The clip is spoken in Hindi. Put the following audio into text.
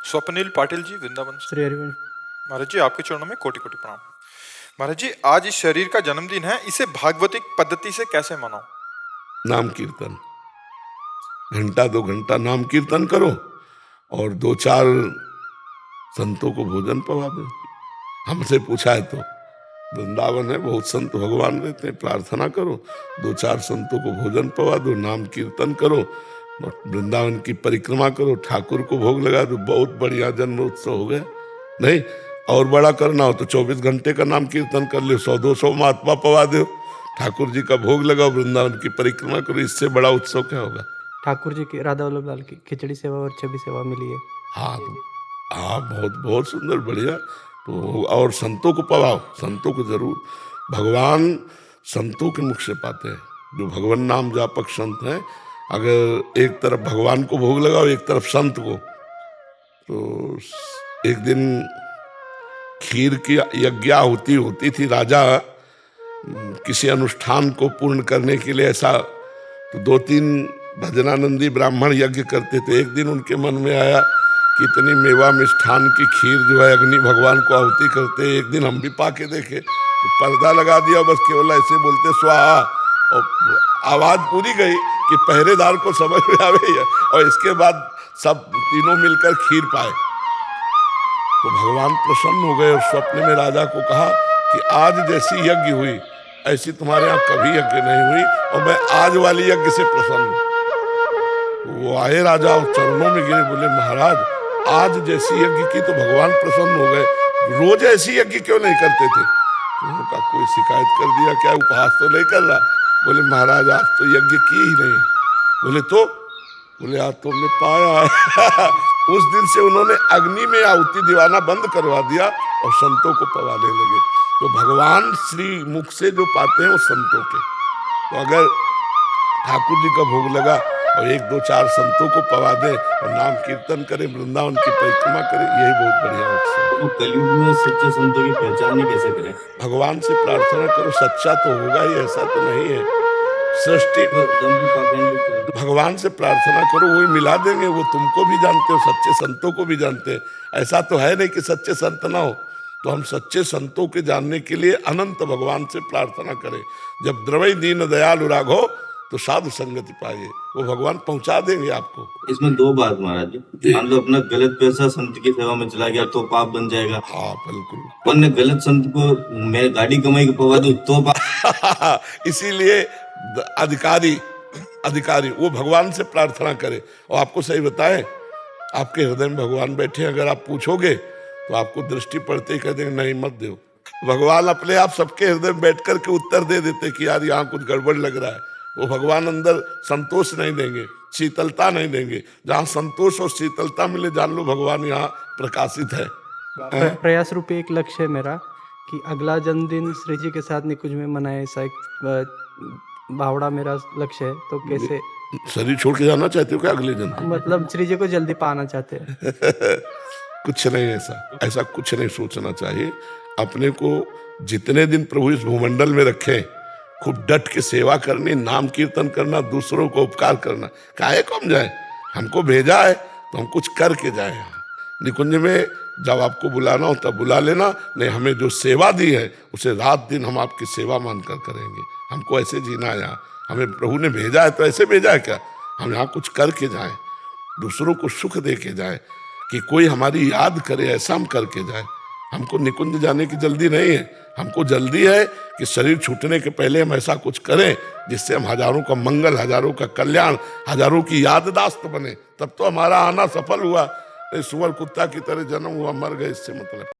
स्वप्निल पाटिल जी, वृंदावन से। श्री हरिवंश। महाराज जी, आपके चरणों में कोटि कोटि प्रणाम। महाराज जी, आज इस शरीर का जन्मदिन है, इसे भागवतिक पद्धति से कैसे मनाओ? नाम कीर्तन, घंटा 2 घंटा नाम कीर्तन करो और 2-4 संतों को भोजन पवा दो। हमसे पूछा है तो वृंदावन है, बहुत संत भगवान रहते हैं, प्रार्थना करो, 2-4 संतों को भोजन पवा दो, नाम कीर्तन करो, वृंदावन की परिक्रमा करो, ठाकुर को भोग लगा दो, बहुत बढ़िया जन्म उत्सव हो गया। नहीं और बड़ा करना हो तो 24 घंटे का नाम कीर्तन कर लो, 100-200 महात्मा पवा दो, ठाकुर जी का भोग लगाओ, वृंदावन की परिक्रमा करो, इससे बड़ा उत्सव क्या होगा? ठाकुर जी की, राधा वल्लभ लाल की खिचड़ी सेवा और छवि सेवा मिली है। हाँ हाँ, बहुत बहुत सुंदर, बढ़िया। तो और संतों को पवाओ, संतों को जरूर, भगवान संतों के मुख से पाते हैं, जो भगवान नाम जापक संत हैं। अगर एक तरफ भगवान को भोग लगाओ, एक तरफ संत को, तो एक दिन खीर की यज्ञाहुति होती थी, राजा किसी अनुष्ठान को पूर्ण करने के लिए ऐसा, तो 2-3 भजनानंदी ब्राह्मण यज्ञ करते थे। एक दिन उनके मन में आया कि इतनी मेवा मिष्ठान की खीर जो है अग्नि भगवान को आहुति करते, एक दिन हम भी पाके देखे, तो पर्दा लगा दिया, बस केवल ऐसे बोलते स्वाहा, और आवाज पूरी गई कि पहरेदार को समझ में आवे, और इसके बाद सब तीनों मिलकर खीर पाए। तो भगवान प्रसन्न हो गए और स्वप्न में राजा को कहा कि आज जैसी यज्ञ हुई ऐसी तुम्हारे यहाँ कभी यज्ञ नहीं हुई, और मैं आज वाली यज्ञ से प्रसन्न हूँ। वो आए राजा और चरणों में गिरे, बोले महाराज आज जैसी यज्ञ की तो भगवान प्रसन्न हो गए, रोज ऐसी यज्ञ क्यों नहीं करते थे? तो उनका कोई शिकायत कर दिया, क्या उपहास तो नहीं कर रहा? बोले महाराज आज तो यज्ञ की ही नहीं। बोले तो? बोले आज तो हमने पाया है। उस दिन से उन्होंने अग्नि में आहुति दिवाना बंद करवा दिया और संतों को पवाने लगे। तो भगवान श्री मुख से जो पाते हैं वो संतों के। तो अगर ठाकुर जी का भोग लगा और 1-2-4 संतों को पवा दे और नाम कीर्तन करें, वृंदावन की परिक्रमा करें, यही बहुत बढ़िया उत्सव। तो कलयुग में सच्चे संतों की पहचान ही कैसे करें? भगवान से प्रार्थना करो, सच्चा तो होगा ही, ऐसा तो नहीं है। सृष्टि भगवान से प्रार्थना करो, वही मिला देंगे, वो तुमको भी जानते हो, सच्चे संतों को भी जानते हैं। ऐसा तो है नहीं कि सच्चे संत ना हो। तो हम सच्चे संतों के जानने के लिए अनंत भगवान से प्रार्थना करें। जब द्रवई दीन दयालु राघो तो साधु संगति पाइए, वो भगवान पहुंचा देंगे आपको। इसमें 2 बात महाराज जी, मान लो अपना गलत पैसा संत की सेवा में चला गया तो पाप बन जाएगा। हाँ बिल्कुल। वरना गलत संत को मैं गाड़ी कमाई को पवा दूं तो पाप। इसीलिए अधिकारी वो भगवान से प्रार्थना करे। और आपको सही बताएं, आपके हृदय में भगवान बैठे, अगर आप पूछोगे तो आपको दृष्टि पड़ते ही कह देंगे नहीं मत दो। भगवान अपने आप सबके हृदय में बैठ करके उत्तर दे देते कि यार यहाँ कुछ गड़बड़ लग रहा है। वो भगवान अंदर संतोष नहीं देंगे, शीतलता नहीं देंगे। जहाँ संतोष और शीतलता मिले, जान लो भगवान यहाँ प्रकाशित है। प्रयास रूपी एक लक्ष्य है मेरा कि अगला जन्मदिन श्री जी के साथ निकुंज में मनाए, ऐसा एक भावड़ा मेरा लक्ष्य है। तो कैसे शरीर छोड़ के जाना चाहते हो क्या अगले दिन? मतलब श्री जी को जल्दी पाना चाहते हैं। कुछ नहीं, ऐसा कुछ नहीं सोचना चाहिए। अपने को जितने दिन प्रभु इस भूमंडल में रखें, खूब डट के सेवा करनी, नाम कीर्तन करना, दूसरों को उपकार करना। काहे को हम जाए? हमको भेजा है तो हम कुछ करके जाए। निकुंज में जब आपको बुलाना हो तब बुला लेना, नहीं हमें जो सेवा दी है उसे रात दिन हम आपकी सेवा मानकर करेंगे। हमको ऐसे जीना है यहाँ, हमें प्रभु ने भेजा है तो ऐसे भेजा है क्या? हम यहाँ कुछ करके जाएं, दूसरों को सुख दे के जाएं, कि कोई हमारी याद करे, ऐसा हम करके जाएं। हमको निकुंज जाने की जल्दी नहीं है, हमको जल्दी है कि शरीर छूटने के पहले हम ऐसा कुछ करें जिससे हम हजारों का मंगल, हजारों का कल्याण, हजारों की याददाश्त बने। तब तो हमारा आना सफल हुआ। सुअर कुत्ता की तरह जन्म हुआ, मर गए, इससे मतलब